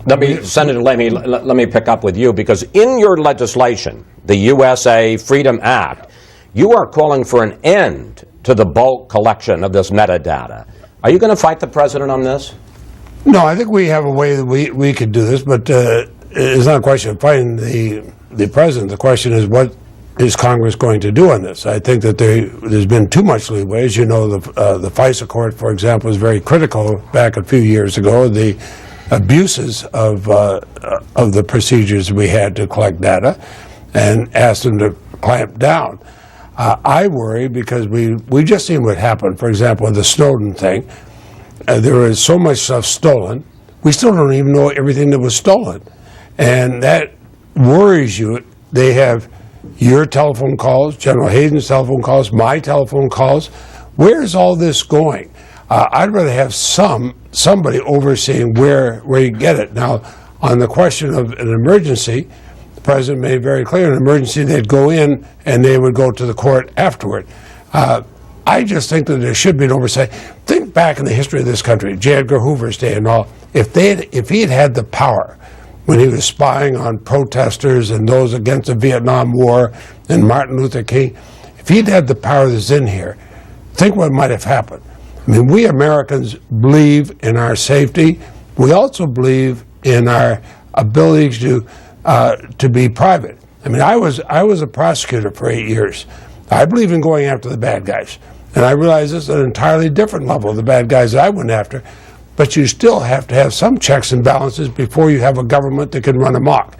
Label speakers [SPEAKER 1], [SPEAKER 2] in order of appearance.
[SPEAKER 1] Senator Leahy, let me pick up with you, because in your legislation, the USA Freedom Act, you are calling for an end to the bulk collection of this metadata. Are you going to fight the president on this?
[SPEAKER 2] No, I think we have a way that we could do this, but it's not a question of fighting the president. The question is, what is Congress going to do on this? I think that there's been too much leeway. As you know, the FISA court, for example, was very critical back a few years ago. The abuses of the procedures we had to collect data, and asked them to clamp down. I worry because we just seen what happened. For example, with the Snowden thing, there was so much stuff stolen. We still don't even know everything that was stolen, and that worries you. They have your telephone calls, General Hayden's telephone calls, my telephone calls. Where is all this going? I'd rather have somebody overseeing where you get it. Now, on the question of an emergency, the president made very clear an emergency, they'd go in and they would go to the court afterward. I just think that there should be an oversight. Think back in the history of this country, J. Edgar Hoover's day and all. If he had had the power when he was spying on protesters and those against the Vietnam War and Martin Luther King, if he'd had the power that's in here, think what might have happened. I mean, we Americans believe in our safety. We also believe in our ability to be private. I mean, I was a prosecutor for 8 years. I believe in going after the bad guys. And I realize this is an entirely different level of the bad guys that I went after. But you still have to have some checks and balances before you have a government that can run amok.